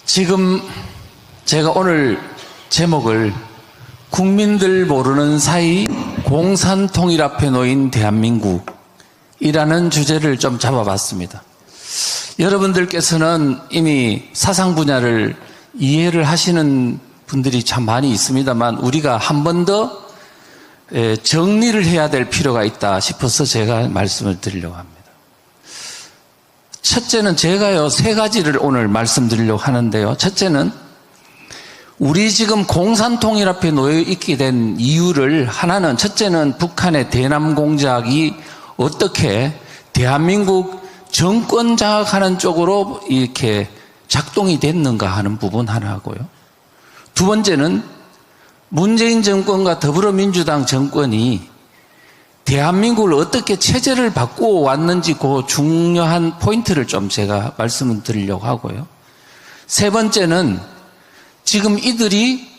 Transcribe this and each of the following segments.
지금 제가 오늘 제목을 국민들 모르는 사이 공산통일 앞에 놓인 대한민국이라는 주제를 좀 잡아봤습니다. 여러분들께서는 이미 사상 분야를 이해를 하시는 분들이 참 많이 있습니다만 우리가 한 번 더 정리를 해야 될 필요가 있다 싶어서 제가 말씀을 드리려고 합니다. 첫째는 제가요 3가지를 오늘 말씀드리려고 하는데요. 첫째는 우리 지금 공산통일 앞에 놓여 있게 된 이유를 하나는 첫째는 북한의 대남 공작이 어떻게 대한민국 정권 장악하는 쪽으로 이렇게 작동이 됐는가 하는 부분 하나고요. 두 번째는 문재인 정권과 더불어민주당 정권이 대한민국을 어떻게 체제를 바꾸어 왔는지 그 중요한 포인트를 좀 제가 말씀을 드리려고 하고요. 세 번째는 지금 이들이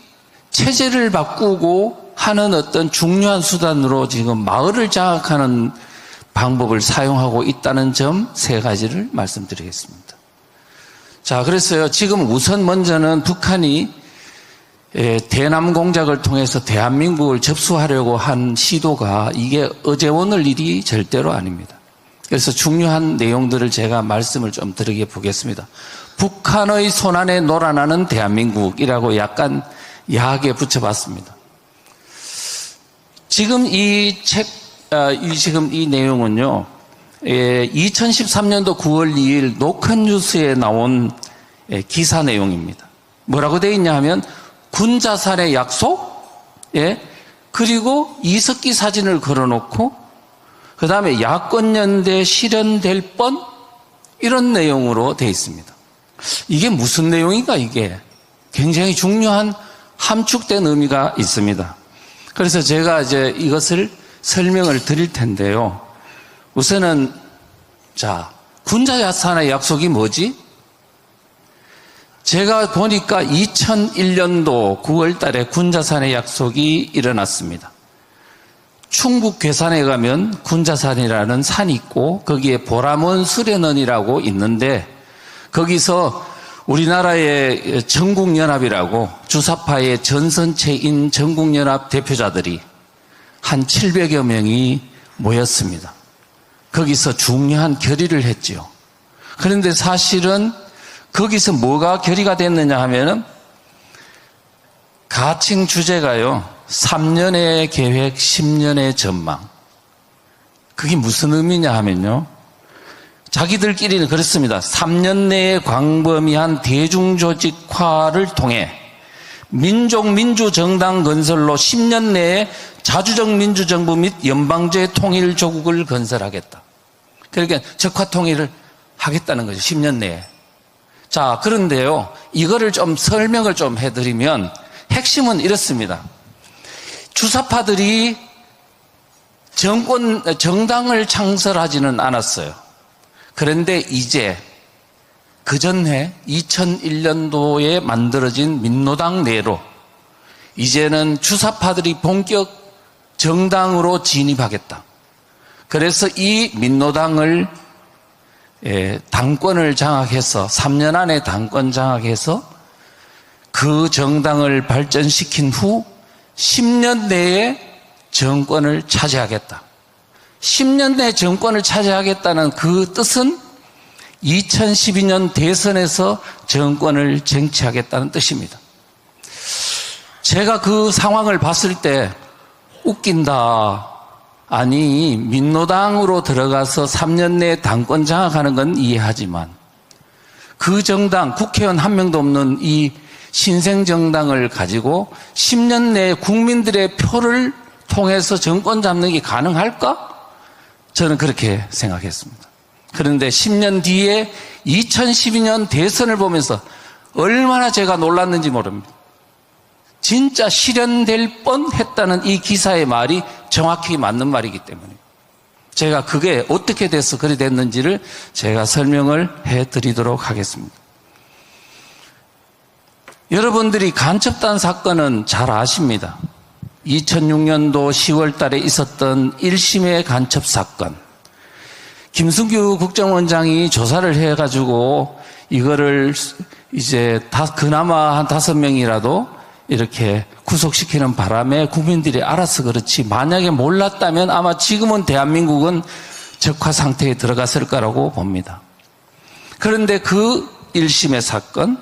체제를 바꾸고 하는 어떤 중요한 수단으로 지금 마을을 장악하는 방법을 사용하고 있다는 점 3가지를 말씀드리겠습니다. 자, 그래서요, 지금 우선 먼저는 북한이 대남 공작을 통해서 대한민국을 접수하려고 한 시도가 이게 어제 오늘 일이 절대로 아닙니다. 그래서 중요한 내용들을 제가 말씀을 좀 드리게 보겠습니다. 북한의 손안에 놀아나는 대한민국이라고 약간 야하게 붙여봤습니다. 지금 지금 이 내용은요, 2013년도 9월 2일 노컷뉴스에 나온 기사 내용입니다. 뭐라고 되어 있냐 하면 군자산의 약속, 그리고 이석기 사진을 걸어놓고 그 다음에 야권연대 실현될 뻔 이런 내용으로 되어 있습니다. 이게 무슨 내용인가 이게 굉장히 중요한 함축된 의미가 있습니다. 그래서 제가 이제 이것을 설명을 드릴 텐데요. 우선은 자, 군자산의 약속이 뭐지? 제가 보니까 2001년도 9월 달에 군자산의 약속이 일어났습니다. 충북 괴산에 가면 군자산이라는 산이 있고 거기에 보람원 수련원이라고 있는데 거기서 우리나라의 전국연합이라고 주사파의 전선체인 전국연합 대표자들이 한 700여 명이 모였습니다. 거기서 중요한 결의를 했지요. 그런데 사실은 거기서 뭐가 결의가 됐느냐 하면은 가칭 주제가요 3년의 계획 10년의 전망. 그게 무슨 의미냐 하면요 자기들끼리는 그렇습니다. 3년 내에 광범위한 대중조직화를 통해 민족민주정당 건설로 10년 내에 자주적 민주정부 및 연방제 통일조국을 건설하겠다. 그러니까 적화통일을 하겠다는 거죠. 10년 내에. 자, 그런데요, 이거를 좀 설명을 좀 해드리면 핵심은 이렇습니다. 주사파들이 정당을 창설하지는 않았어요. 그런데 이제 그 전해 2001년도에 만들어진 민노당 내로 이제는 주사파들이 본격 정당으로 진입하겠다. 그래서 이 민노당을 당권을 장악해서 3년 안에 당권 장악해서 그 정당을 발전시킨 후 10년 내에 정권을 차지하겠다. 10년 내에 정권을 차지하겠다는 그 뜻은 2012년 대선에서 정권을 쟁취하겠다는 뜻입니다. 제가 그 상황을 봤을 때 웃긴다. 아니, 민노당으로 들어가서 3년 내에 당권 장악하는 건 이해하지만 그 정당, 국회의원 한 명도 없는 이 신생정당을 가지고 10년 내에 국민들의 표를 통해서 정권 잡는 게 가능할까? 저는 그렇게 생각했습니다. 그런데 10년 뒤에 2012년 대선을 보면서 얼마나 제가 놀랐는지 모릅니다. 진짜 실현될 뻔했다는 이 기사의 말이 정확히 맞는 말이기 때문에 제가 그게 어떻게 돼서 그리 됐는지를 제가 설명을 해드리도록 하겠습니다. 여러분들이 간첩단 사건은 잘 아십니다. 2006년도 10월 달에 있었던 1심의 간첩 사건. 김승규 국정원장이 조사를 해가지고 이거를 이제 그나마 한 5명이라도 이렇게 구속시키는 바람에 국민들이 알아서 그렇지, 만약에 몰랐다면 아마 지금은 대한민국은 적화 상태에 들어갔을 거라고 봅니다. 그런데 그 1심의 사건,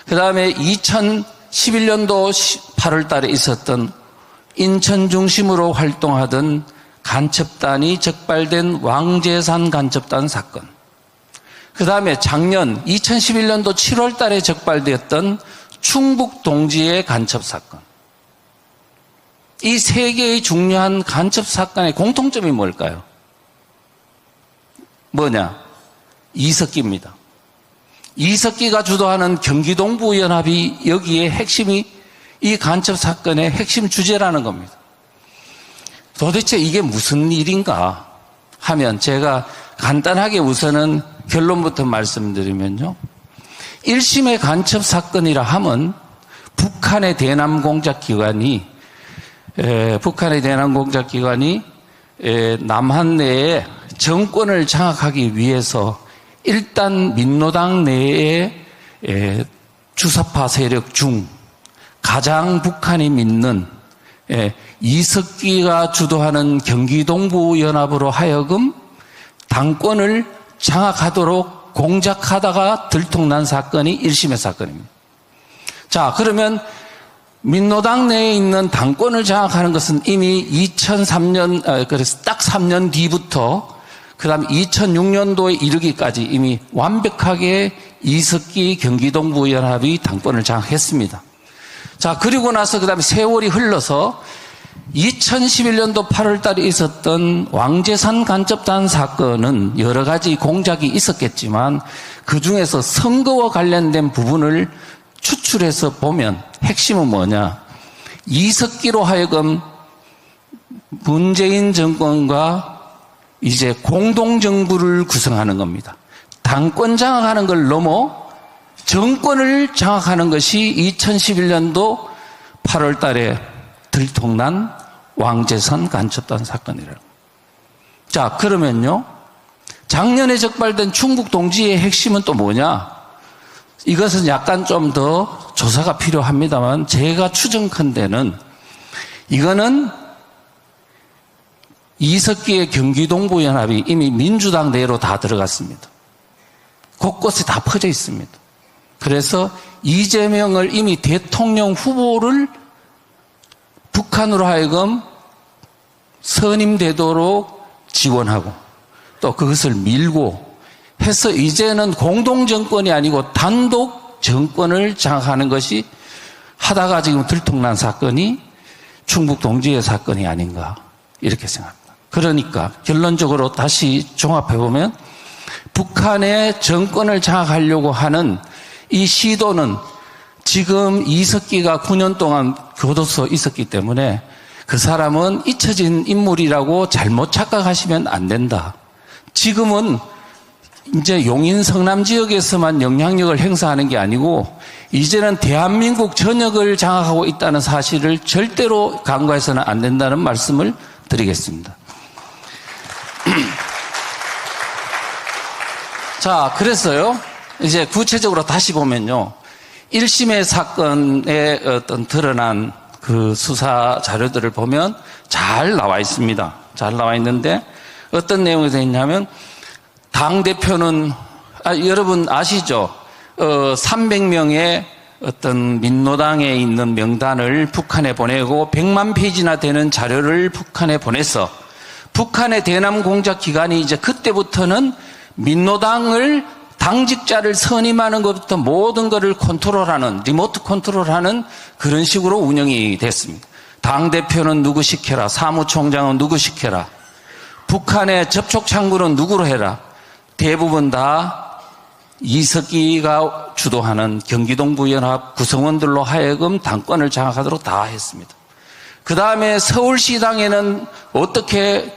그 다음에 2011년도 8월 달에 있었던 인천 중심으로 활동하던 간첩단이 적발된 왕재산 간첩단 사건, 그 다음에 작년 2011년도 7월 달에 적발되었던 충북 동지의 간첩 사건, 이 세 개의 중요한 간첩 사건의 공통점이 뭘까요? 뭐냐? 이석기입니다. 이석기가 주도하는 경기동부연합이 여기에 핵심이, 이 간첩 사건의 핵심 주제라는 겁니다. 도대체 이게 무슨 일인가 하면, 제가 간단하게 우선은 결론부터 말씀드리면요, 1심의 간첩 사건이라 하면 북한의 대남 공작 기관이 남한 내에 정권을 장악하기 위해서 일단 민노당 내의 주사파 세력 중 가장 북한이 믿는 이석기가 주도하는 경기동부연합으로 하여금 당권을 장악하도록 공작하다가 들통난 사건이 1심의 사건입니다. 자, 그러면 민노당 내에 있는 당권을 장악하는 것은 이미 2003년, 그래서 딱 3년 뒤부터 그 다음 2006년도에 이르기까지 이미 완벽하게 이석기 경기동부연합이 당권을 장악했습니다. 자, 그리고 나서 그 다음에 세월이 흘러서 2011년도 8월 달에 있었던 왕재산 간첩단 사건은 여러 가지 공작이 있었겠지만 그 중에서 선거와 관련된 부분을 추출해서 보면 핵심은 뭐냐? 이석기로 하여금 문재인 정권과 이제 공동정부를 구성하는 겁니다. 당권 장악하는 걸 넘어 정권을 장악하는 것이 2011년도 8월 달에 들통난 왕재산 간첩단 사건이라고. 자, 그러면요, 작년에 적발된 충북 동지의 핵심은 또 뭐냐? 이것은 약간 좀 더 조사가 필요합니다만 제가 추정컨대는 이거는 이석기의 경기동부연합이 이미 민주당 내로 다 들어갔습니다. 곳곳에 다 퍼져 있습니다. 그래서 이재명을 이미 대통령 후보를 북한으로 하여금 선임되도록 지원하고 또 그것을 밀고 해서 이제는 공동정권이 아니고 단독 정권을 장악하는 것이 하다가 지금 들통난 사건이 충북 동지의 사건이 아닌가 이렇게 생각합니다. 그러니까 결론적으로 다시 종합해보면 북한의 정권을 장악하려고 하는 이 시도는 지금 이석기가 9년 동안 교도소에 있었기 때문에 그 사람은 잊혀진 인물이라고 잘못 착각하시면 안 된다. 지금은 이제 용인 성남 지역에서만 영향력을 행사하는 게 아니고 이제는 대한민국 전역을 장악하고 있다는 사실을 절대로 간과해서는 안 된다는 말씀을 드리겠습니다. 자, 그래서요, 이제 구체적으로 다시 보면요, 1심의 사건에 어떤 드러난 그 수사 자료들을 보면 잘 나와 있습니다. 잘 나와 있는데 어떤 내용이 되어 있냐면 당대표는, 여러분 아시죠? 300명의 어떤 민노당에 있는 명단을 북한에 보내고 100만 페이지나 되는 자료를 북한에 보내서 북한의 대남 공작 기관이 이제 그때부터는 민노당을 당직자를 선임하는 것부터 모든 것을 컨트롤하는, 리모트 컨트롤하는 그런 식으로 운영이 됐습니다. 당대표는 누구 시켜라, 사무총장은 누구 시켜라, 북한의 접촉 창구는 누구로 해라. 대부분 다 이석기가 주도하는 경기동부연합 구성원들로 하여금 당권을 장악하도록 다 했습니다. 그 다음에 서울시당에는 어떻게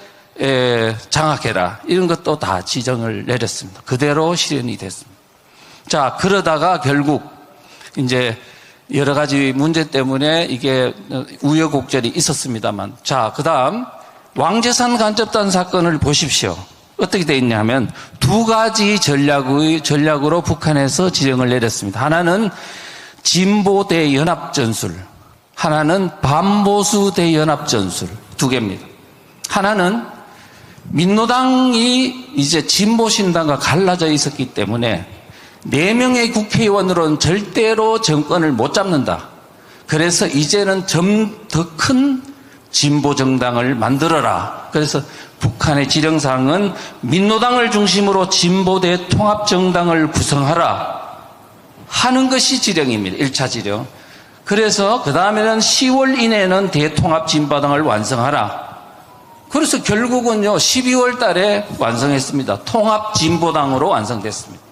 장악해라, 이런 것도 다 지정을 내렸습니다. 그대로 실현이 됐습니다. 자, 그러다가 결국 이제 여러 가지 문제 때문에 이게 우여곡절이 있었습니다만, 자, 그 다음 왕재산 간접단 사건을 보십시오. 어떻게 되어 있냐면 두 가지 전략으로 북한에서 지령을 내렸습니다. 하나는 진보 대연합전술, 하나는 반보수 대연합전술, 두 개입니다. 하나는 민노당이 이제 진보신당과 갈라져 있었기 때문에 4명의 국회의원으로는 절대로 정권을 못 잡는다. 그래서 이제는 좀 더 큰 진보정당을 만들어라. 그래서 북한의 지령사항은 민노당을 중심으로 진보대 통합정당을 구성하라 하는 것이 지령입니다. 1차 지령. 그래서 그 다음에는 10월 이내에는 대통합진보당을 완성하라. 그래서 결국은요 12월 달에 완성했습니다. 통합진보당으로 완성됐습니다.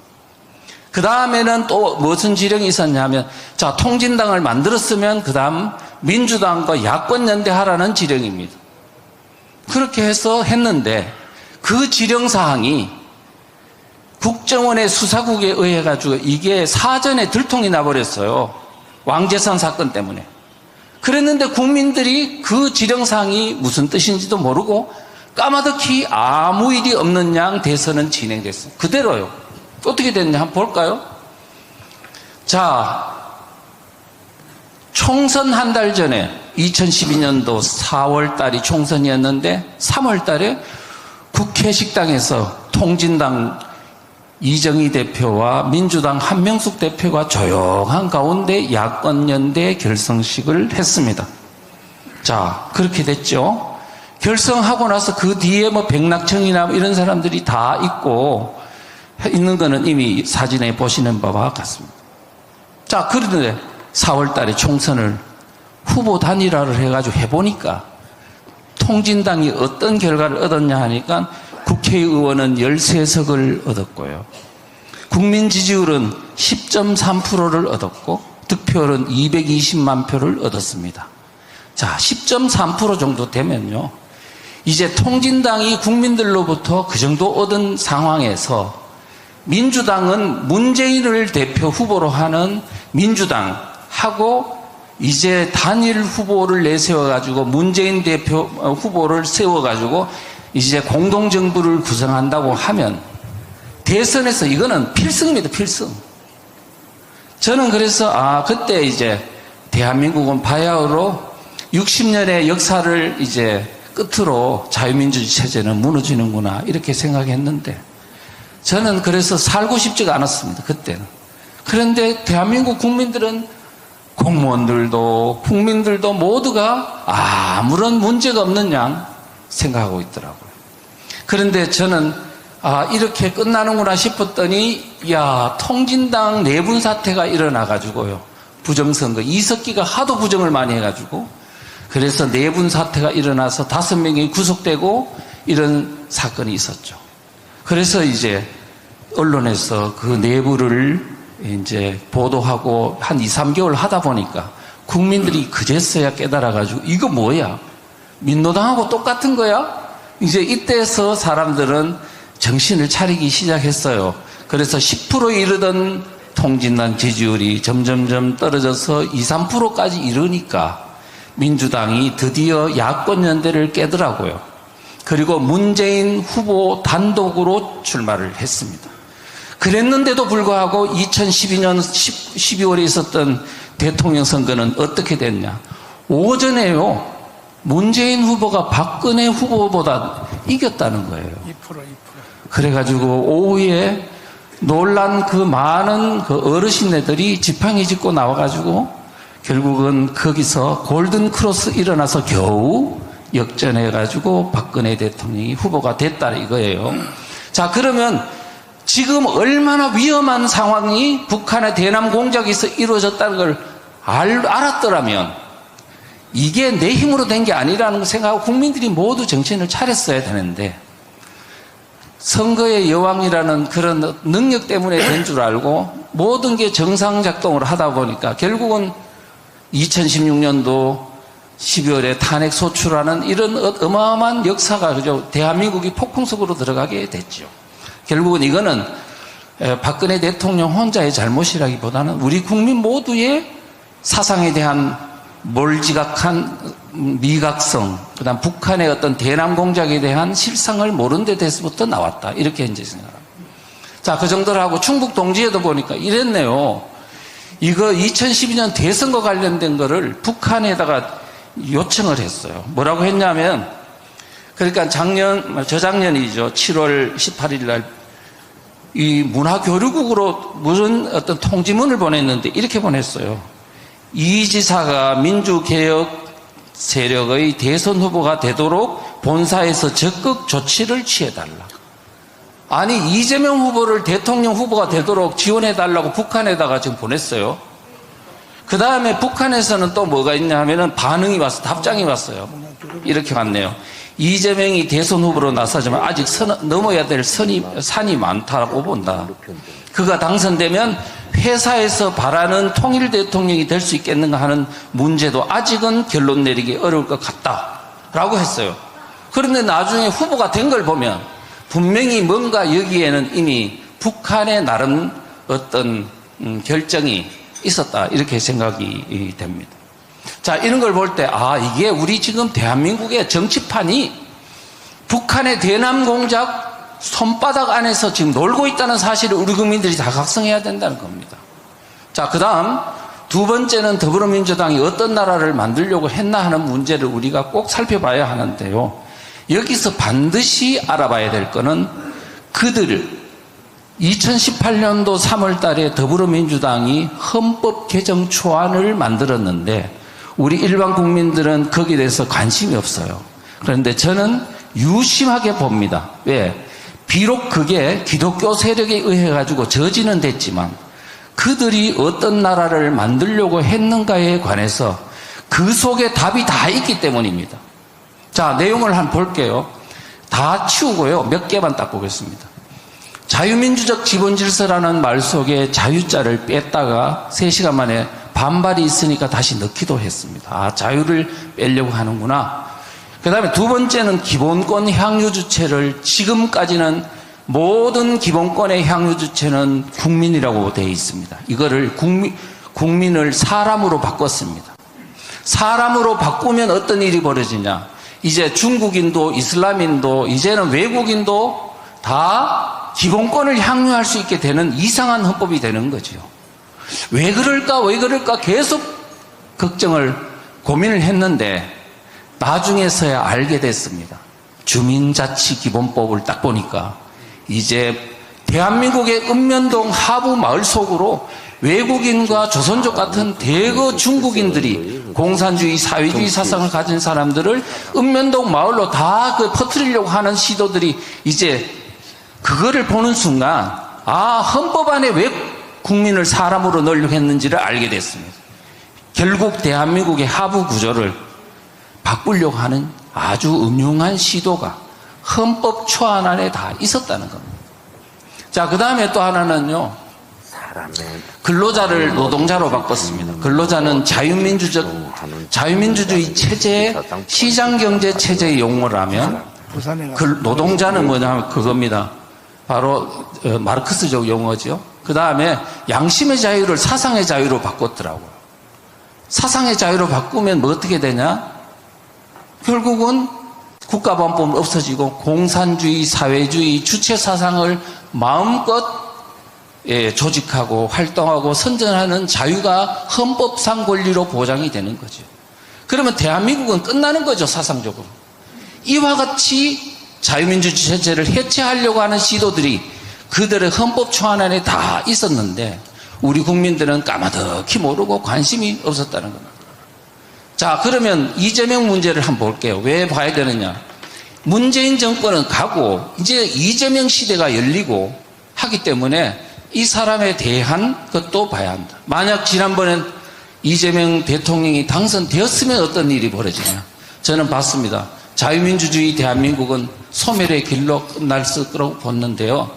그 다음에는 또 무슨 지령이 있었냐면, 자, 통진당을 만들었으면 그 다음 민주당과 야권연대하라는 지령입니다. 그렇게 해서 했는데 그 지령사항이 국정원의 수사국에 의해 가지고 이게 사전에 들통이 나버렸어요. 왕재산 사건 때문에. 그랬는데 국민들이 그 지령사항이 무슨 뜻인지도 모르고 까마득히 아무 일이 없는 양 대선은 진행됐어요. 그대로요. 어떻게 됐냐 한번 볼까요? 자, 총선 한 달 전에 2012년도 4월 달이 총선이었는데 3월 달에 국회 식당에서 통진당 이정희 대표와 민주당 한명숙 대표가 조용한 가운데 야권연대 결성식을 했습니다. 자, 그렇게 됐죠. 결성하고 나서 그 뒤에 뭐 백낙청이나 이런 사람들이 다 있는 거는 이미 사진에 보시는 바와 같습니다. 자, 그런데 4월 달에 총선을 후보 단일화를 해가지고 해보니까 통진당이 어떤 결과를 얻었냐 하니까 국회의원은 13석을 얻었고요. 국민 지지율은 10.3%를 얻었고 득표율은 220만 표를 얻었습니다. 자, 10.3% 정도 되면요. 이제 통진당이 국민들로부터 그 정도 얻은 상황에서 민주당은 문재인을 대표 후보로 하는 민주당하고 이제 단일 후보를 내세워가지고 문재인 대표 후보를 세워가지고 이제 공동정부를 구성한다고 하면 대선에서 이거는 필승입니다, 필승. 저는 그래서 그때 이제 대한민국은 바야흐로 60년의 역사를 이제 끝으로 자유민주주의 체제는 무너지는구나 이렇게 생각했는데 저는 그래서 살고 싶지가 않았습니다, 그때는. 그런데 대한민국 국민들은 공무원들도 국민들도 모두가 아무런 문제가 없는 양 생각하고 있더라고요. 그런데 저는 이렇게 끝나는구나 싶었더니 통진당 내분 사태가 일어나가지고요. 부정선거 이석기가 하도 부정을 많이 해가지고 그래서 내분 사태가 일어나서 5명이 구속되고 이런 사건이 있었죠. 그래서 이제 언론에서 그 내부를 이제 보도하고 한 2, 3개월 하다 보니까 국민들이 그제서야 깨달아가지고 이거 뭐야? 민노당하고 똑같은 거야? 이제 이때서 사람들은 정신을 차리기 시작했어요. 그래서 10%에 이르던 통진당 지지율이 점점점 떨어져서 2, 3%까지 이르니까 민주당이 드디어 야권연대를 깨더라고요. 그리고 문재인 후보 단독으로 출마를 했습니다. 그랬는데도 불구하고 2012년 12월에 있었던 대통령 선거는 어떻게 됐냐. 오전에요. 문재인 후보가 박근혜 후보보다 이겼다는 거예요. 2%. 그래가지고 오후에 놀란 그 많은 그 어르신네들이 지팡이 짚고 나와가지고 결국은 거기서 골든 크로스 일어나서 겨우 역전해가지고 박근혜 대통령이 후보가 됐다 이거예요. 자, 그러면 지금 얼마나 위험한 상황이 북한의 대남 공작에서 이루어졌다는 걸 알았더라면 이게 내 힘으로 된 게 아니라는 걸 생각하고 국민들이 모두 정신을 차렸어야 되는데 선거의 여왕이라는 그런 능력 때문에 된 줄 알고 모든 게 정상작동을 하다 보니까 결국은 2016년도 12월에 탄핵 소추라는 이런 어마어마한 역사가 그죠 대한민국이 폭풍 속으로 들어가게 됐죠. 결국은 이거는 박근혜 대통령 혼자의 잘못이라기보다는 우리 국민 모두의 사상에 대한 몰지각한 미각성, 그다음 북한의 어떤 대남 공작에 대한 실상을 모른 데 대해서부터 나왔다. 이렇게 이제 생각합니다. 자, 그 정도로 하고 충북 동지에도 보니까 이랬네요. 이거 2012년 대선과 관련된 거를 북한에다가 요청을 했어요. 뭐라고 했냐면, 그러니까 저작년이죠. 7월 18일 날 이 문화교류국으로 무슨 어떤 통지문을 보냈는데 이렇게 보냈어요. 이 지사가 민주개혁 세력의 대선 후보가 되도록 본사에서 적극 조치를 취해달라. 아니, 이재명 후보를 대통령 후보가 되도록 지원해달라고 북한에다가 지금 보냈어요. 그 다음에 북한에서는 또 뭐가 있냐 하면은 반응이 왔어. 답장이 왔어요. 이렇게 왔네요. 이재명이 대선 후보로 나서지만 아직 넘어야 될 산이 많다고 본다. 그가 당선되면 회사에서 바라는 통일 대통령이 될 수 있겠는가 하는 문제도 아직은 결론 내리기 어려울 것 같다라고 했어요. 그런데 나중에 후보가 된 걸 보면 분명히 뭔가 여기에는 이미 북한의 나름 어떤 결정이 있었다, 이렇게 생각이 됩니다. 자, 이런 걸 볼 때, 이게 우리 지금 대한민국의 정치판이 북한의 대남 공작 손바닥 안에서 지금 놀고 있다는 사실을 우리 국민들이 다 각성해야 된다는 겁니다. 자, 그 다음 두 번째는 더불어민주당이 어떤 나라를 만들려고 했나 하는 문제를 우리가 꼭 살펴봐야 하는데요. 여기서 반드시 알아봐야 될 거는 그들 2018년도 3월 달에 더불어민주당이 헌법 개정 초안을 만들었는데 우리 일반 국민들은 거기에 대해서 관심이 없어요. 그런데 저는 유심하게 봅니다. 왜? 비록 그게 기독교 세력에 의해 가지고 저지는 됐지만 그들이 어떤 나라를 만들려고 했는가에 관해서 그 속에 답이 다 있기 때문입니다. 자, 내용을 한번 볼게요. 다 치우고요. 몇 개만 딱 보겠습니다. 자유민주적 지본질서라는 말 속에 자유자를 뺐다가 3시간 만에 반발이 있으니까 다시 넣기도 했습니다. 자유를 빼려고 하는구나. 그 다음에 두 번째는 기본권 향유 주체를 지금까지는 모든 기본권의 향유 주체는 국민이라고 되어 있습니다. 이거를 국민을 사람으로 바꿨습니다. 사람으로 바꾸면 어떤 일이 벌어지냐. 이제 중국인도 이슬람인도 이제는 외국인도 다 기본권을 향유할 수 있게 되는 이상한 헌법이 되는 거죠. 왜 그럴까 계속 고민을 했는데 나중에서야 알게 됐습니다. 주민자치기본법을 딱 보니까 이제 대한민국의 읍면동 하부 마을 속으로 외국인과 조선족 같은 대거 중국인들이 공산주의, 사회주의 사상을 가진 사람들을 읍면동 마을로 다 퍼뜨리려고 하는 시도들이 이제 그거를 보는 순간 헌법 안에 왜 국민을 사람으로 넣으려고 했는지를 알게 됐습니다. 결국 대한민국의 하부 구조를 바꾸려고 하는 아주 음흉한 시도가 헌법 초안 안에 다 있었다는 겁니다. 자, 그 다음에 또 하나는요. 근로자를 노동자로 바꿨습니다. 근로자는 자유민주주의 체제의 시장경제 체제의 용어라면 노동자는 뭐냐면 그겁니다. 바로 마르크스적 용어죠. 그 다음에 양심의 자유를 사상의 자유로 바꿨더라고요. 사상의 자유로 바꾸면 뭐 어떻게 되냐? 결국은 국가보안법은 없어지고 공산주의, 사회주의, 주체 사상을 마음껏 조직하고 활동하고 선전하는 자유가 헌법상 권리로 보장이 되는 거죠. 그러면 대한민국은 끝나는 거죠, 사상적으로. 이와 같이 자유민주주의 체제를 해체하려고 하는 시도들이 그들의 헌법 초안 안에 다 있었는데 우리 국민들은 까마득히 모르고 관심이 없었다는 겁니다. 자, 그러면 이재명 문제를 한번 볼게요. 왜 봐야 되느냐? 문재인 정권은 가고 이제 이재명 시대가 열리고 하기 때문에 이 사람에 대한 것도 봐야 한다. 만약 지난번엔 이재명 대통령이 당선되었으면 어떤 일이 벌어지냐? 저는 봤습니다. 자유민주주의 대한민국은 소멸의 길로 끝날 거라고 봤는데요.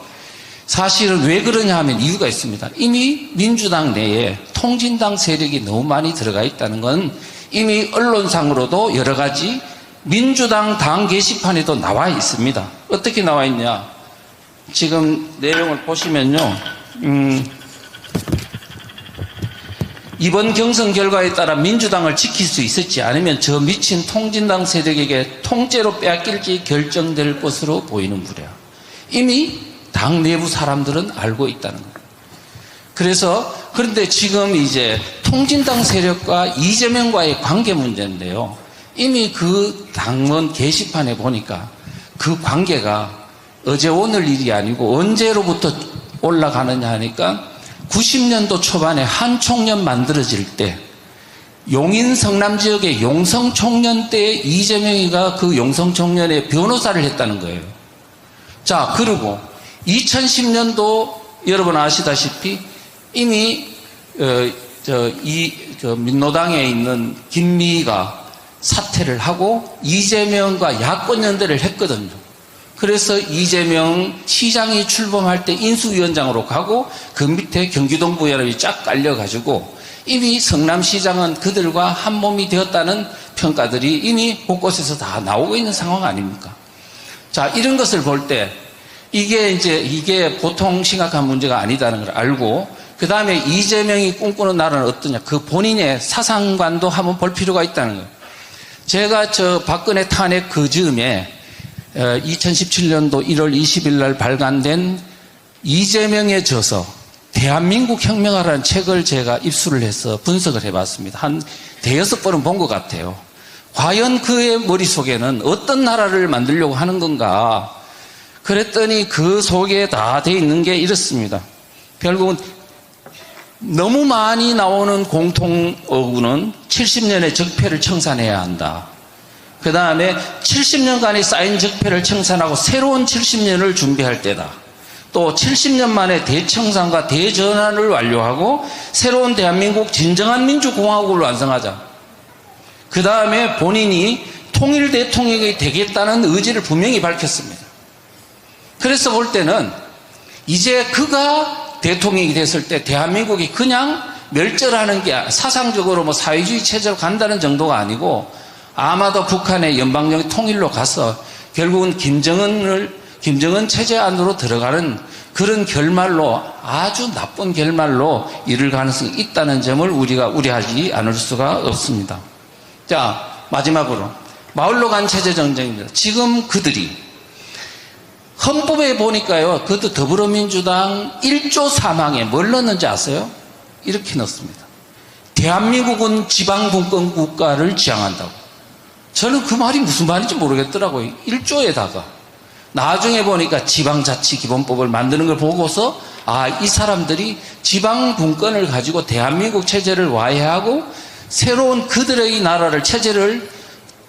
사실은 왜 그러냐 하면 이유가 있습니다. 이미 민주당 내에 통진당 세력이 너무 많이 들어가 있다는 건 이미 언론상으로도 여러 가지 민주당 당 게시판에도 나와 있습니다. 어떻게 나와 있냐? 지금 내용을 보시면요. 이번 경선 결과에 따라 민주당을 지킬 수 있을지 아니면 저 미친 통진당 세력에게 통째로 빼앗길지 결정될 것으로 보이는 무렵 이미 당 내부 사람들은 알고 있다는 거예요. 그런데 지금 이제 통진당 세력과 이재명과의 관계 문제인데요. 이미 그 당원 게시판에 보니까 그 관계가 어제 오늘 일이 아니고 언제로부터 올라가느냐 하니까 90년도 초반에 한 총련 만들어질 때 용인 성남 지역의 용성 총련 때 이재명이가 그 용성 총련의 변호사를 했다는 거예요. 자, 그리고 2010년도 여러분 아시다시피 이미 민노당에 있는 김미희가 사퇴를 하고 이재명과 야권 연대를 했거든요. 그래서 이재명 시장이 출범할 때 인수위원장으로 가고 그 밑에 경기동부연합이 쫙 깔려가지고 이미 성남시장은 그들과 한 몸이 되었다는 평가들이 이미 곳곳에서 다 나오고 있는 상황 아닙니까? 자, 이런 것을 볼 때 이게 보통 심각한 문제가 아니다는 걸 알고 그 다음에 이재명이 꿈꾸는 나라는 어떠냐 그 본인의 사상관도 한번 볼 필요가 있다는 거예요. 제가 박근혜 탄핵 그 즈음에 2017년도 1월 20일 날 발간된 이재명의 저서 대한민국 혁명하라는 책을 제가 입수를 해서 분석을 해봤습니다. 한 대여섯 번은 본 것 같아요. 과연 그의 머릿속에는 어떤 나라를 만들려고 하는 건가 그랬더니 그 속에 다 돼 있는 게 이렇습니다. 결국은 너무 많이 나오는 공통어구는 70년의 적폐를 청산해야 한다. 그 다음에 70년간의 쌓인 적폐를 청산하고 새로운 70년을 준비할 때다. 또 70년 만에 대청산과 대전환을 완료하고 새로운 대한민국 진정한 민주공화국을 완성하자. 그 다음에 본인이 통일 대통령이 되겠다는 의지를 분명히 밝혔습니다. 그래서 볼 때는 이제 그가 대통령이 됐을 때 대한민국이 그냥 멸절하는 게 사상적으로 뭐 사회주의 체제로 간다는 정도가 아니고 아마도 북한의 연방적 통일로 가서 결국은 김정은 체제 안으로 들어가는 그런 결말로 아주 나쁜 결말로 이를 가능성이 있다는 점을 우리가 우려하지 않을 수가 없습니다. 자, 마지막으로 마을로 간 체제 정쟁입니다. 지금 그들이 헌법에 보니까요, 그것도 더불어민주당 1조 3항에 뭘 넣는지 아세요? 이렇게 넣습니다. 대한민국은 지방분권 국가를 지향한다고. 저는 그 말이 무슨 말인지 모르겠더라고요. 1조에다가. 나중에 보니까 지방자치기본법을 만드는 걸 보고서 이 사람들이 지방분권을 가지고 대한민국 체제를 와해하고 새로운 그들의 나라를 체제를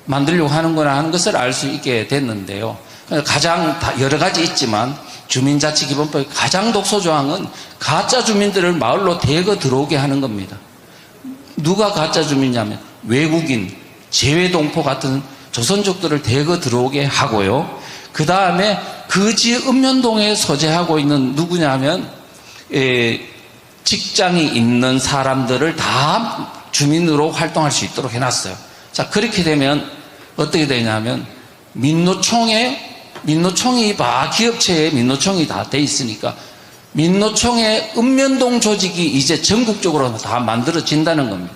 만들려고 하는구나 하는 것을 알 수 있게 됐는데요. 가장 여러 가지 있지만 주민자치기본법의 가장 독소조항은 가짜 주민들을 마을로 대거 들어오게 하는 겁니다. 누가 가짜 주민이냐면 외국인, 재외동포 같은 조선족들을 대거 들어오게 하고요. 그 다음에 그지 읍면동에 소재하고 있는 누구냐면 직장이 있는 사람들을 다 주민으로 활동할 수 있도록 해놨어요. 자, 그렇게 되면 어떻게 되냐면 민노총이 기업체에 민노총이 다 돼 있으니까 민노총의 읍면동 조직이 이제 전국적으로 다 만들어진다는 겁니다.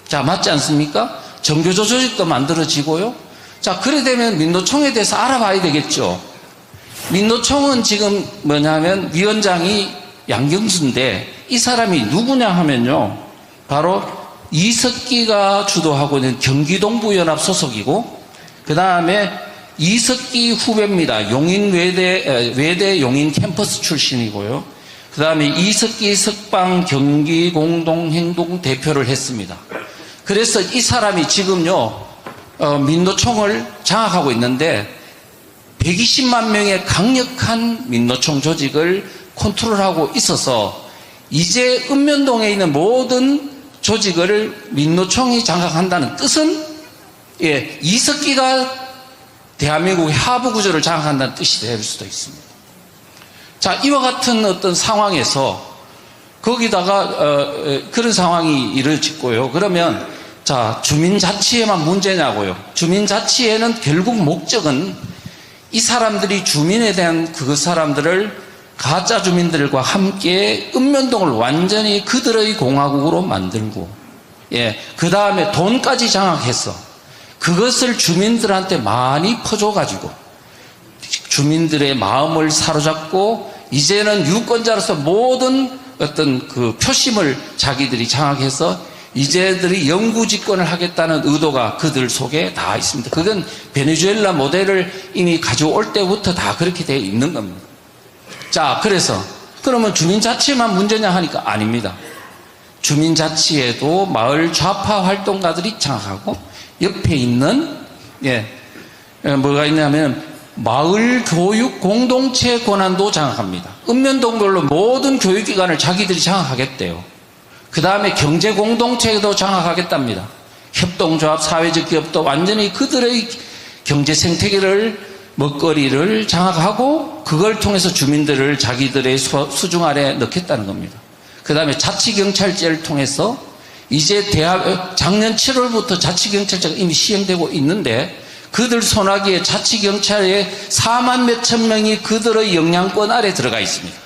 자, 맞지 않습니까? 정교조 조직도 만들어지고요. 자, 그래 되면 민노총에 대해서 알아봐야 되겠죠. 민노총은 지금 뭐냐면 위원장이 양경수인데 이 사람이 누구냐 하면요, 바로 이석기가 주도하고 있는 경기동부연합 소속이고 그 다음에 이석기 후배입니다. 용인 외대 용인 캠퍼스 출신이고요. 그 다음에 이석기 석방 경기공동행동 대표를 했습니다. 그래서 이 사람이 지금요, 민노총을 장악하고 있는데 120만 명의 강력한 민노총 조직을 컨트롤하고 있어서 이제 읍면동에 있는 모든 조직을 민노총이 장악한다는 뜻은 이석기가 대한민국의 하부 구조를 장악한다는 뜻이 될 수도 있습니다. 자, 이와 같은 어떤 상황에서 거기다가 그런 상황이 이루어졌고요. 그러면 자, 주민자치에만 문제냐고요. 주민자치에는 결국 목적은 이 사람들이 주민에 대한 그 사람들을 가짜 주민들과 함께 읍면동을 완전히 그들의 공화국으로 만들고, 그 다음에 돈까지 장악해서 그것을 주민들한테 많이 퍼줘가지고 주민들의 마음을 사로잡고 이제는 유권자로서 모든 어떤 그 표심을 자기들이 장악해서 이제들이 영구집권을 하겠다는 의도가 그들 속에 다 있습니다. 그건 베네수엘라 모델을 이미 가져올 때부터 다 그렇게 되어 있는 겁니다. 자, 그래서 그러면 주민자치만 문제냐 하니까 아닙니다. 주민자치에도 마을 좌파 활동가들이 장악하고 옆에 있는 뭐가 있냐면 마을 교육 공동체 권한도 장악합니다. 읍면동별로 모든 교육기관을 자기들이 장악하겠대요. 그 다음에 경제 공동체도 장악하겠답니다. 협동조합, 사회적 기업도 완전히 그들의 경제 생태계를, 먹거리를 장악하고 그걸 통해서 주민들을 자기들의 수중 아래에 넣겠다는 겁니다. 그 다음에 자치경찰제를 통해서 이제 작년 7월부터 자치경찰제가 이미 시행되고 있는데 그들 손아귀에 자치경찰에 4만 몇천 명이 그들의 영향권 아래 들어가 있습니다.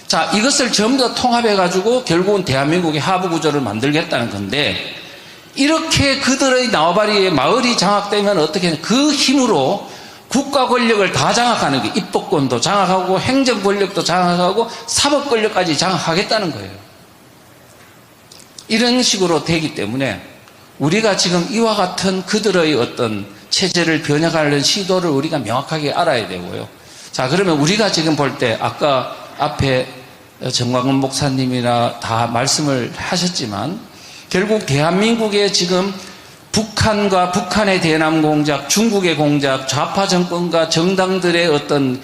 자, 이것을 전부 다 통합해가지고 결국은 대한민국의 하부구조를 만들겠다는 건데, 이렇게 그들의 나와바리에 마을이 장악되면 어떻게 하냐. 그 힘으로 국가 권력을 다 장악하는 게 입법권도 장악하고 행정 권력도 장악하고 사법 권력까지 장악하겠다는 거예요. 이런 식으로 되기 때문에 우리가 지금 이와 같은 그들의 어떤 체제를 변혁하려는 시도를 우리가 명확하게 알아야 되고요. 자, 그러면 우리가 지금 볼 때 아까 앞에 정광훈 목사님이나 다 말씀을 하셨지만 결국 대한민국의 지금 북한과 북한의 대남 공작, 중국의 공작, 좌파 정권과 정당들의 어떤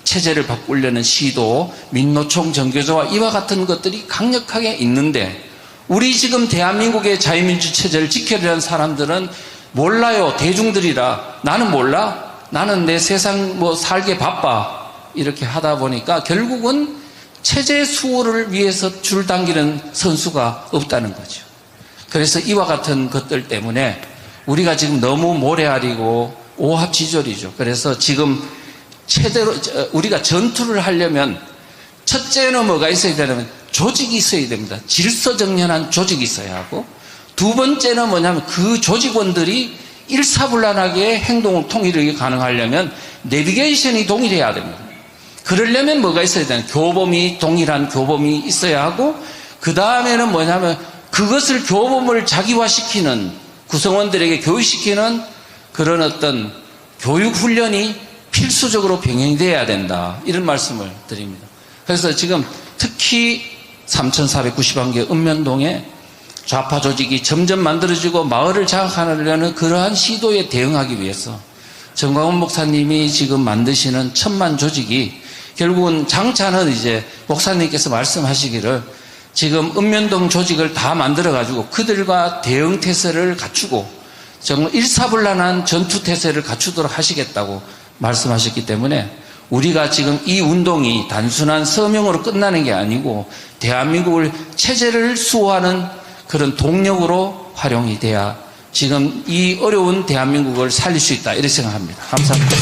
체제를 바꾸려는 시도, 민노총 정교조와 이와 같은 것들이 강력하게 있는데 우리 지금 대한민국의 자유민주 체제를 지켜려는 사람들은 몰라요. 대중들이라. 나는 몰라. 나는 내 세상 살게 바빠. 이렇게 하다 보니까 결국은 체제 수호를 위해서 줄 당기는 선수가 없다는 거죠. 그래서 이와 같은 것들 때문에 우리가 지금 너무 모래알이고 오합지졸이죠. 그래서 지금 최대로 우리가 전투를 하려면 첫째는 뭐가 있어야 되냐면 조직이 있어야 됩니다. 질서정연한 조직이 있어야 하고, 두 번째는 뭐냐면 그 조직원들이 일사불란하게 행동을 통일하게 가능하려면 내비게이션이 동일해야 됩니다. 그러려면 뭐가 있어야 되냐. 동일한 교범이 있어야 하고, 그 다음에는 뭐냐면 그것을 교범을 자기화시키는, 구성원들에게 교육시키는 그런 어떤 교육훈련이 필수적으로 병행이 돼야 된다. 이런 말씀을 드립니다. 그래서 지금 특히 3,491개 읍면동에 좌파 조직이 점점 만들어지고 마을을 장악하려는 그러한 시도에 대응하기 위해서 정광훈 목사님이 지금 만드시는 1000만 조직이 결국은 장차는 이제 목사님께서 말씀하시기를 지금 읍면동 조직을 다 만들어가지고 그들과 대응 태세를 갖추고 정말 일사불란한 전투 태세를 갖추도록 하시겠다고 말씀하셨기 때문에 우리가 지금 이 운동이 단순한 서명으로 끝나는 게 아니고 대한민국을 체제를 수호하는 그런 동력으로 활용이 돼야 지금 이 어려운 대한민국을 살릴 수 있다, 이렇게 생각합니다. 감사합니다.